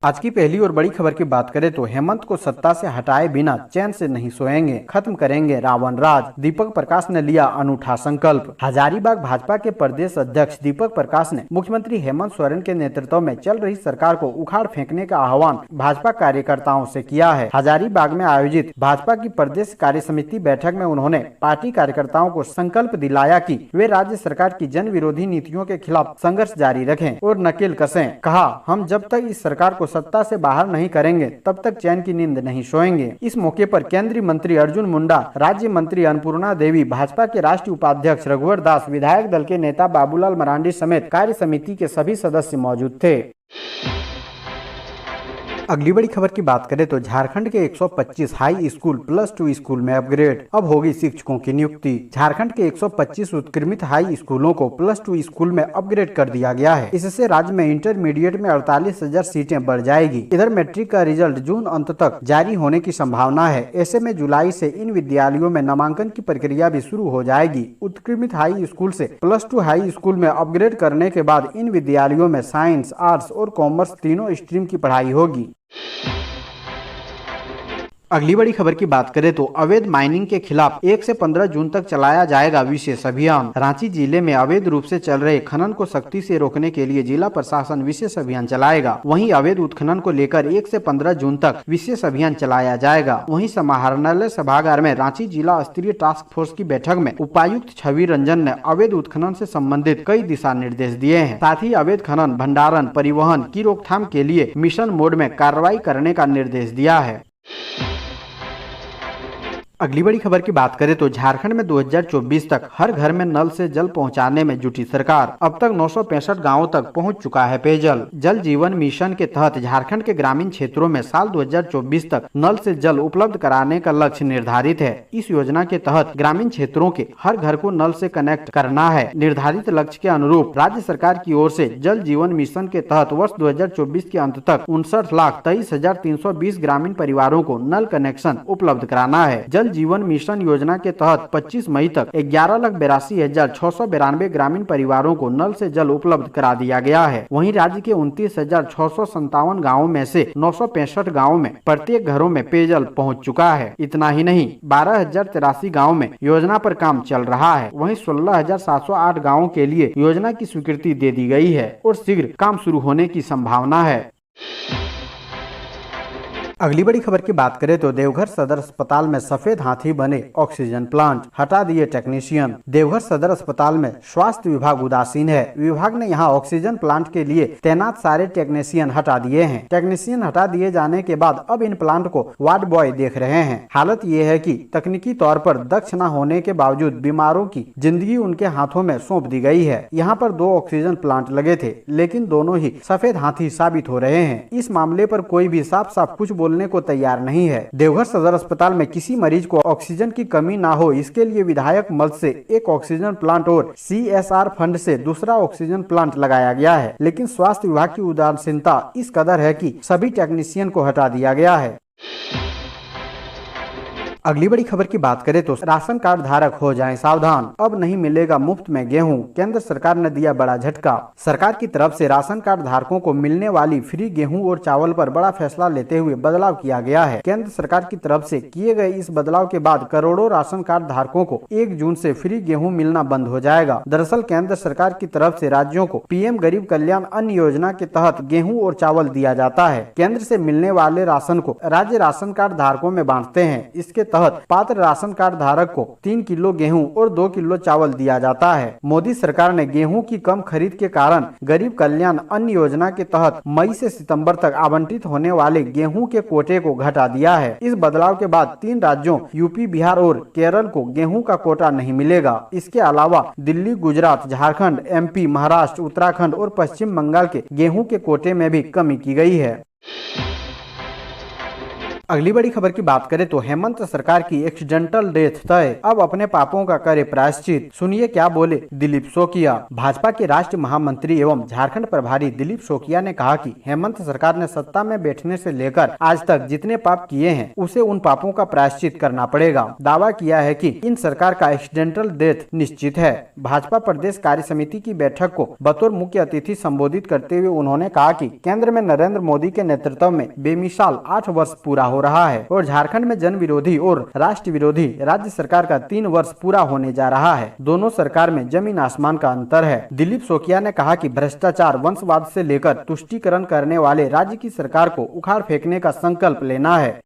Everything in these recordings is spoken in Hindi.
आज की पहली और बड़ी खबर की बात करें तो हेमंत को सत्ता से हटाए बिना चैन से नहीं सोएंगे, खत्म करेंगे रावण राज। दीपक प्रकाश ने लिया अनूठा संकल्प। हजारीबाग भाजपा के प्रदेश अध्यक्ष दीपक प्रकाश ने मुख्यमंत्री हेमंत सोरेन के नेतृत्व में चल रही सरकार को उखाड़ फेंकने का आह्वान भाजपा कार्यकर्ताओं से किया है। हजारीबाग में आयोजित भाजपा की प्रदेश कार्य समिति बैठक में उन्होंने पार्टी कार्यकर्ताओं को संकल्प दिलाया कि वे राज्य सरकार की जन विरोधी नीतियों के खिलाफ संघर्ष जारी रखें और नकेल कसें। कहा, हम जब तक इस सरकार को सत्ता से बाहर नहीं करेंगे तब तक चैन की नींद नहीं सोएंगे। इस मौके पर केंद्रीय मंत्री अर्जुन मुंडा, राज्य मंत्री अन्नपूर्णा देवी, भाजपा के राष्ट्रीय उपाध्यक्ष रघुवर दास, विधायक दल के नेता बाबूलाल मरांडी समेत कार्य समिति के सभी सदस्य मौजूद थे। अगली बड़ी खबर की बात करें तो झारखंड के 125 हाई स्कूल +2 स्कूल में अपग्रेड, अब होगी शिक्षकों की नियुक्ति। झारखंड के 125 उत्क्रमित हाई स्कूलों को +2 स्कूल में अपग्रेड कर दिया गया है। इससे राज्य में इंटरमीडिएट में 48,000 सीटें बढ़ जाएगी। इधर मैट्रिक का रिजल्ट जून अंत तक जारी होने की संभावना है। ऐसे में जुलाई से इन विद्यालयों में नामांकन की प्रक्रिया भी शुरू हो जाएगी। उत्क्रमित हाई स्कूल से +2 हाई स्कूल में अपग्रेड करने के बाद इन विद्यालयों में साइंस, आर्ट्स और कॉमर्स तीनों स्ट्रीम की पढ़ाई होगी। अगली बड़ी खबर की बात करें तो अवैध माइनिंग के खिलाफ 1 से 15 जून तक चलाया जाएगा विशेष अभियान। रांची जिले में अवैध रूप से चल रहे खनन को सख्ती से रोकने के लिए जिला प्रशासन विशेष अभियान चलाएगा। वहीं अवैध उत्खनन को लेकर 1 से 15 जून तक विशेष अभियान चलाया जाएगा। वहीं समाहरणालय सभागार में रांची जिला स्तरीय टास्क फोर्स की बैठक में उपायुक्त छवि रंजन ने अवैध उत्खनन से संबंधित कई दिशा निर्देश दिए हैं। साथ ही अवैध खनन, भंडारण, परिवहन की रोकथाम के लिए मिशन मोड में कार्रवाई करने का निर्देश दिया है। अगली बड़ी खबर की बात करें तो झारखंड में 2024 तक हर घर में नल से जल पहुंचाने में जुटी सरकार। अब तक 965 गांवों तक पहुंच चुका है पेयजल। जल जीवन मिशन के तहत झारखंड के ग्रामीण क्षेत्रों में साल 2024 तक नल से जल उपलब्ध कराने का लक्ष्य निर्धारित है। इस योजना के तहत ग्रामीण क्षेत्रों के हर घर को नल से कनेक्ट करना है। निर्धारित लक्ष्य के अनुरूप राज्य सरकार की ओर से जल जीवन मिशन के तहत वर्ष 2024 के अंत तक 59,23,320 ग्रामीण परिवारों को नल कनेक्शन उपलब्ध कराना है। जल जीवन मिशन योजना के तहत 25 मई तक 11,82,692 ग्रामीण परिवारों को नल से जल उपलब्ध करा दिया गया है। वहीं राज्य के 29,657 गाँवों में से 965 गाँवों में प्रत्येक घरों में पेयजल पहुंच चुका है। इतना ही नहीं, 12,083 गाँव में योजना पर काम चल रहा है। वहीं 16,708 गाँवों के लिए योजना की स्वीकृति दे दी गई है और शीघ्र काम शुरू होने की संभावना है। अगली बड़ी खबर की बात करें तो देवघर सदर अस्पताल में सफेद हाथी बने ऑक्सीजन प्लांट, हटा दिए टेक्नीशियन। देवघर सदर अस्पताल में स्वास्थ्य विभाग उदासीन है। विभाग ने यहां ऑक्सीजन प्लांट के लिए तैनात सारे टेक्नीशियन हटा दिए हैं। टेक्नीशियन हटा दिए जाने के बाद अब इन प्लांट को वार्ड बॉय देख रहे हैं। हालत ये है कि तकनीकी तौर पर दक्ष न होने के बावजूद बीमारों की जिंदगी उनके हाथों में सौंप दी गई है। यहाँ पर 2 ऑक्सीजन प्लांट लगे थे, लेकिन दोनों ही सफेद हाथी साबित हो रहे हैं। इस मामले पर कोई भी साफ साफ कुछ बोलने को तैयार नहीं है। देवघर सदर अस्पताल में किसी मरीज को ऑक्सीजन की कमी ना हो, इसके लिए विधायक मद से एक ऑक्सीजन प्लांट और CSR फंड से दूसरा ऑक्सीजन प्लांट लगाया गया है। लेकिन स्वास्थ्य विभाग की उदासीनता इस कदर है कि सभी टेक्नीशियन को हटा दिया गया है। अगली बड़ी खबर की बात करें तो राशन कार्ड धारक हो जाएं सावधान, अब नहीं मिलेगा मुफ्त में गेहूं। केंद्र सरकार ने दिया बड़ा झटका। सरकार की तरफ से राशन कार्ड धारकों को मिलने वाली फ्री गेहूं और चावल पर बड़ा फैसला लेते हुए बदलाव किया गया है। केंद्र सरकार की तरफ से किए गए इस बदलाव के बाद करोड़ों राशन कार्ड धारकों को 1 जून से फ्री गेहूं मिलना बंद हो जाएगा। दरअसल केंद्र सरकार की तरफ से राज्यों को PM गरीब कल्याण अन्न योजना के तहत गेहूँ और चावल दिया जाता है। केंद्र से मिलने वाले राशन को राज्य राशन कार्ड धारकों में बांटते हैं। इसके तहत पात्र राशन कार्ड धारक को 3 किलो गेहूं और 2 किलो चावल दिया जाता है। मोदी सरकार ने गेहूं की कम खरीद के कारण गरीब कल्याण अन्न योजना के तहत मई से सितंबर तक आवंटित होने वाले गेहूं के कोटे को घटा दिया है। इस बदलाव के बाद 3 राज्यों यूपी, बिहार और केरल को गेहूं का कोटा नहीं मिलेगा। इसके अलावा दिल्ली, गुजरात, झारखंड, MP, महाराष्ट्र, उत्तराखंड और पश्चिम बंगाल के गेहूं के कोटे में भी कमी की गई है। अगली बड़ी खबर की बात करें तो हेमंत सरकार की एक्सीडेंटल डेथ तय, अब अपने पापों का करे प्रायश्चित। सुनिए क्या बोले दिलीप शोकिया। भाजपा के राष्ट्रीय महामंत्री एवं झारखंड प्रभारी दिलीप शोकिया ने कहा कि हेमंत सरकार ने सत्ता में बैठने से लेकर आज तक जितने पाप किए हैं उसे उन पापों का प्रायश्चित करना पड़ेगा। दावा किया है कि इन सरकार का एक्सीडेंटल डेथ निश्चित है। भाजपा प्रदेश कार्य समिति की बैठक को बतौर मुख्य अतिथि संबोधित करते हुए उन्होंने कहा कि केंद्र में नरेंद्र मोदी के नेतृत्व में बेमिसाल 8 वर्ष पूरा हो रहा है और झारखंड में जन विरोधी और राष्ट्र विरोधी राज्य सरकार का 3 वर्ष पूरा होने जा रहा है। दोनों सरकार में जमीन आसमान का अंतर है। दिलीप शोकिया ने कहा कि भ्रष्टाचार, वंशवाद से लेकर तुष्टीकरण करने वाले राज्य की सरकार को उखाड़ फेंकने का संकल्प लेना है।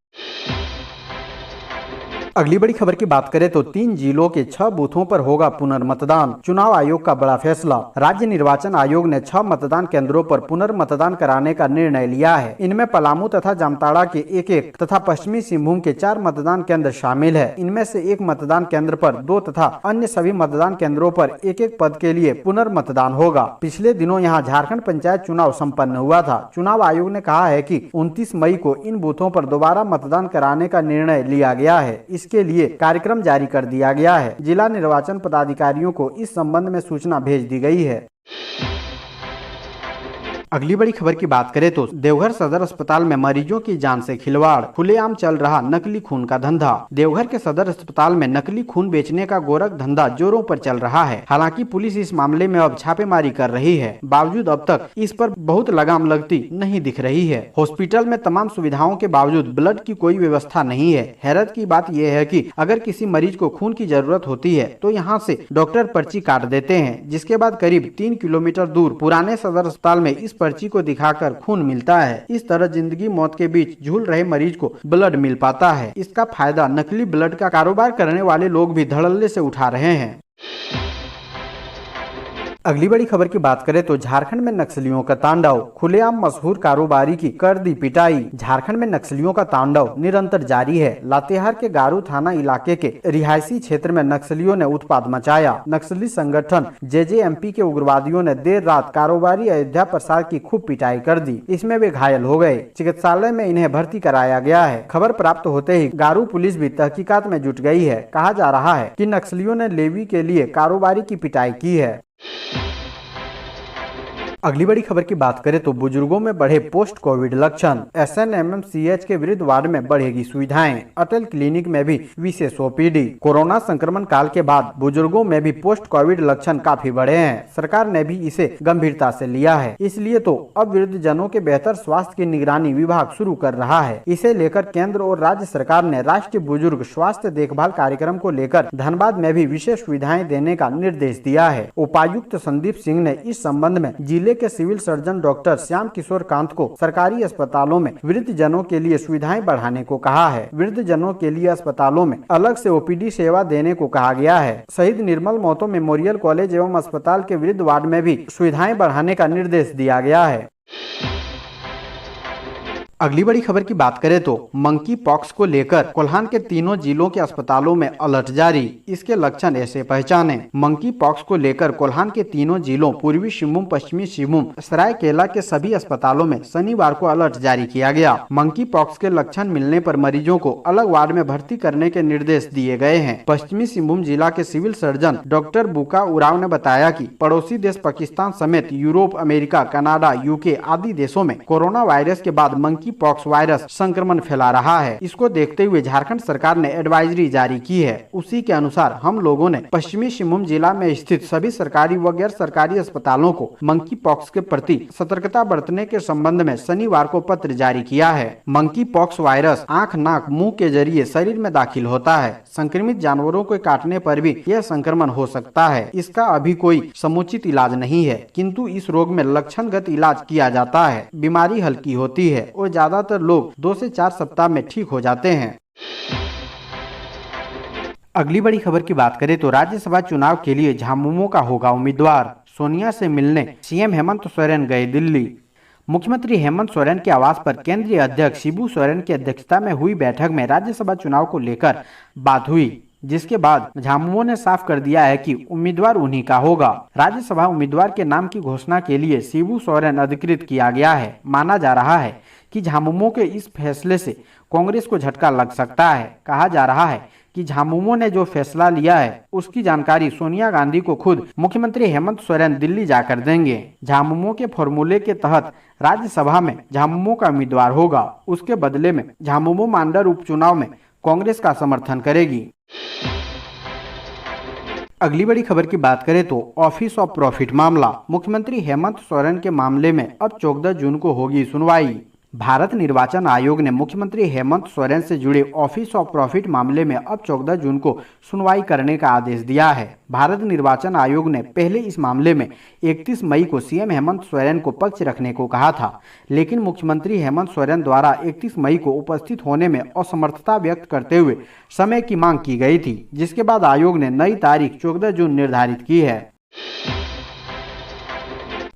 अगली बड़ी खबर की बात करें तो 3 जिलों के 6 बूथों पर होगा पुनर्मतदान, चुनाव आयोग का बड़ा फैसला। राज्य निर्वाचन आयोग ने 6 मतदान केंद्रों पर पुनर्मतदान कराने का निर्णय लिया है। इनमें पलामू तथा जामताड़ा के 1-1 तथा पश्चिमी सिंहभूम के 4 मतदान केंद्र शामिल है। इनमें से 1 मतदान केंद्र पर 2 तथा अन्य सभी मतदान केंद्रों पर 1-1 पद के लिए पुनर्मतदान होगा। पिछले दिनों यहाँ झारखंड पंचायत चुनाव सम्पन्न हुआ था। चुनाव आयोग ने कहा है कि 29 मई को इन बूथों पर दोबारा मतदान कराने का निर्णय लिया गया है। इसके लिए कार्यक्रम जारी कर दिया गया है। जिला निर्वाचन पदाधिकारियों को इस संबंध में सूचना भेज दी गई है। अगली बड़ी खबर की बात करें तो देवघर सदर अस्पताल में मरीजों की जान से खिलवाड़, खुलेआम चल रहा नकली खून का धंधा। देवघर के सदर अस्पताल में नकली खून बेचने का गोरख धंधा जोरों पर चल रहा है। हालांकि पुलिस इस मामले में अब छापेमारी कर रही है, बावजूद अब तक इस पर बहुत लगाम लगती नहीं दिख रही है। हॉस्पिटल में तमाम सुविधाओं के बावजूद ब्लड की कोई व्यवस्था नहीं है। हैरत की बात यह है कि अगर किसी मरीज को खून की जरूरत होती है तो यहाँ से डॉक्टर पर्ची काट देते हैं, जिसके बाद करीब 3 किलोमीटर दूर पुराने सदर अस्पताल में इस पर्ची को दिखाकर खून मिलता है। इस तरह जिंदगी मौत के बीच झूल रहे मरीज को ब्लड मिल पाता है। इसका फायदा नकली ब्लड का कारोबार करने वाले लोग भी धड़ल्ले से उठा रहे हैं। अगली बड़ी खबर की बात करें तो झारखंड में नक्सलियों का तांडव, खुलेआम मशहूर कारोबारी की कर दी पिटाई। झारखंड में नक्सलियों का तांडव निरंतर जारी है। लातेहार के गारू थाना इलाके के रिहायशी क्षेत्र में नक्सलियों ने उत्पात मचाया। नक्सली संगठन JJMP के उग्रवादियों ने देर रात कारोबारी अयोध्या प्रसाद की खूब पिटाई कर दी। इसमें वे घायल हो गए। चिकित्सालय में इन्हें भर्ती कराया गया है। खबर प्राप्त होते ही गारू पुलिस भी तहकीकात में जुट गई है। कहा जा रहा है कि नक्सलियों ने लेवी के लिए कारोबारी की पिटाई की है। अगली बड़ी खबर की बात करें तो बुजुर्गों में बढ़े पोस्ट कोविड लक्षण। SNMMCH के विरुद्ध वार्ड में बढ़ेगी सुविधाएं। अटल क्लिनिक में भी विशेष OPD। कोरोना संक्रमण काल के बाद बुजुर्गों में भी पोस्ट कोविड लक्षण काफी बढ़े हैं। सरकार ने भी इसे गंभीरता से लिया है। इसलिए तो अब वृद्ध जनों के बेहतर स्वास्थ्य की निगरानी विभाग शुरू कर रहा है। इसे लेकर केंद्र और राज्य सरकार ने राष्ट्रीय बुजुर्ग स्वास्थ्य देखभाल कार्यक्रम को लेकर धनबाद में भी विशेष सुविधाएं देने का निर्देश दिया है। उपायुक्त संदीप सिंह ने इस संबंध में जिले के civil surgeon doctor Shyam Kishore Kant को सरकारी अस्पतालों में वृद्ध जनों के लिए सुविधाएं बढ़ाने को कहा है। वृद्ध जनों के लिए अस्पतालों में अलग से OPD सेवा देने को कहा गया है। शहीद निर्मल महतो मेमोरियल कॉलेज एवं अस्पताल के वृद्ध वार्ड में भी सुविधाएं बढ़ाने का निर्देश दिया गया है। अगली बड़ी खबर की बात करें तो मंकी पॉक्स को लेकर कोल्हान के तीनों जिलों के अस्पतालों में अलर्ट जारी। इसके लक्षण ऐसे पहचाने। मंकी पॉक्स को लेकर कोल्हान के तीनों जिलों पूर्वी सिंहभूम, पश्चिमी सिंहभूम, सरायकेला के सभी अस्पतालों में शनिवार को अलर्ट जारी किया गया। मंकी पॉक्स के लक्षण मिलने पर मरीजों को अलग वार्ड में भर्ती करने के निर्देश दिए गए हैं। पश्चिमी सिंहभूम जिला के सिविल सर्जन डॉक्टर बुका उराव ने बताया कि पड़ोसी देश पाकिस्तान समेत यूरोप, अमेरिका, कनाडा, UK आदि देशों में कोरोना वायरस के बाद मंकी पॉक्स वायरस संक्रमण फैला रहा है। इसको देखते हुए झारखंड सरकार ने एडवाइजरी जारी की है। उसी के अनुसार हम लोगों ने पश्चिमी सिंहभूम जिला में स्थित सभी सरकारी व गैर सरकारी अस्पतालों को मंकी पॉक्स के प्रति सतर्कता बरतने के संबंध में शनिवार को पत्र जारी किया है। मंकी पॉक्स वायरस आंख, नाक, मुंह के जरिए शरीर में दाखिल होता है। संक्रमित जानवरों को काटने पर भी यह संक्रमण हो सकता है। इसका अभी कोई समुचित इलाज नहीं है, किंतु इस रोग में लक्षणगत इलाज किया जाता है। बीमारी हल्की होती है और ज्यादातर लोग 2 से 4 सप्ताह में ठीक हो जाते हैं। अगली बड़ी खबर की बात करें तो राज्यसभा चुनाव के लिए झामुमो का होगा उम्मीदवार। सोनिया से मिलने CM हेमंत सोरेन गए दिल्ली। मुख्यमंत्री हेमंत सोरेन के आवास पर केंद्रीय अध्यक्ष शिबू सोरेन की अध्यक्षता में हुई बैठक में राज्यसभा चुनाव को लेकर बात हुई, जिसके बाद झामुमो ने साफ कर दिया है कि उम्मीदवार उन्हीं का होगा। राज्यसभा उम्मीदवार के नाम की घोषणा के लिए शिबू सोरेन अधिकृत किया गया है। माना जा रहा है कि झामुमो के इस फैसले से कांग्रेस को झटका लग सकता है। कहा जा रहा है कि झामुमो ने जो फैसला लिया है उसकी जानकारी सोनिया गांधी को खुद मुख्यमंत्री हेमंत सोरेन दिल्ली जाकर देंगे। झामुमो के फॉर्मूले के तहत राज्यसभा में झामुमो का उम्मीदवार होगा। उसके बदले में झामुमो मांडर उपचुनाव में कांग्रेस का समर्थन करेगी। अगली बड़ी खबर की बात करें तो ऑफिस ऑफ प्रॉफिट मामला। मुख्यमंत्री हेमंत सोरेन के मामले में अब 14 जून को होगी सुनवाई। भारत निर्वाचन आयोग ने मुख्यमंत्री हेमंत सोरेन से जुड़े ऑफिस ऑफ प्रॉफिट मामले में अब 14 जून को सुनवाई करने का आदेश दिया है। भारत निर्वाचन आयोग ने पहले इस मामले में 31 मई को सीएम हेमंत सोरेन को पक्ष रखने को कहा था, लेकिन मुख्यमंत्री हेमंत सोरेन द्वारा 31 मई को उपस्थित होने में असमर्थता व्यक्त करते हुए समय की मांग की गई थी, जिसके बाद आयोग ने नई तारीख 14 जून निर्धारित की है।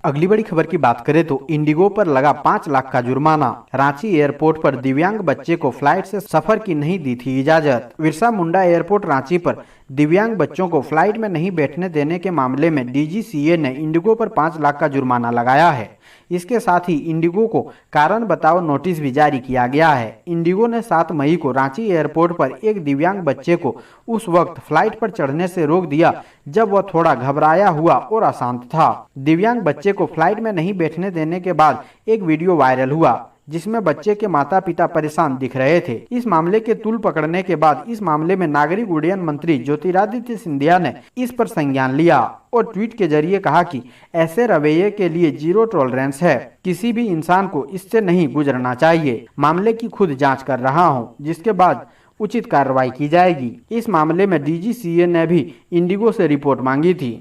अगली बड़ी खबर की बात करें तो इंडिगो पर लगा 5 लाख का जुर्माना। रांची एयरपोर्ट पर दिव्यांग बच्चे को फ्लाइट से सफर की नहीं दी थी इजाजत। बिरसा मुंडा एयरपोर्ट रांची पर दिव्यांग बच्चों को फ्लाइट में नहीं बैठने देने के मामले में डीजीसीए ने इंडिगो पर 5 लाख का जुर्माना लगाया है। इसके साथ ही इंडिगो को कारण बताओ नोटिस भी जारी किया गया है। इंडिगो ने 7 मई को रांची एयरपोर्ट पर एक दिव्यांग बच्चे को उस वक्त फ्लाइट पर चढ़ने से रोक दिया जब वह थोड़ा घबराया हुआ और अशांत था। दिव्यांग बच्चे को फ्लाइट में नहीं बैठने देने के बाद एक वीडियो वायरल हुआ जिसमें बच्चे के माता पिता परेशान दिख रहे थे। इस मामले के तूल पकड़ने के बाद इस मामले में नागरिक उड्डयन मंत्री ज्योतिरादित्य सिंधिया ने इस पर संज्ञान लिया और ट्वीट के जरिए कहा कि ऐसे रवैये के लिए 0 टॉलरेंस है। किसी भी इंसान को इससे नहीं गुजरना चाहिए। मामले की खुद जांच कर रहा हूं, जिसके बाद उचित कार्रवाई की जाएगी। इस मामले में डीजीसीए ने भी इंडिगो से रिपोर्ट मांगी थी।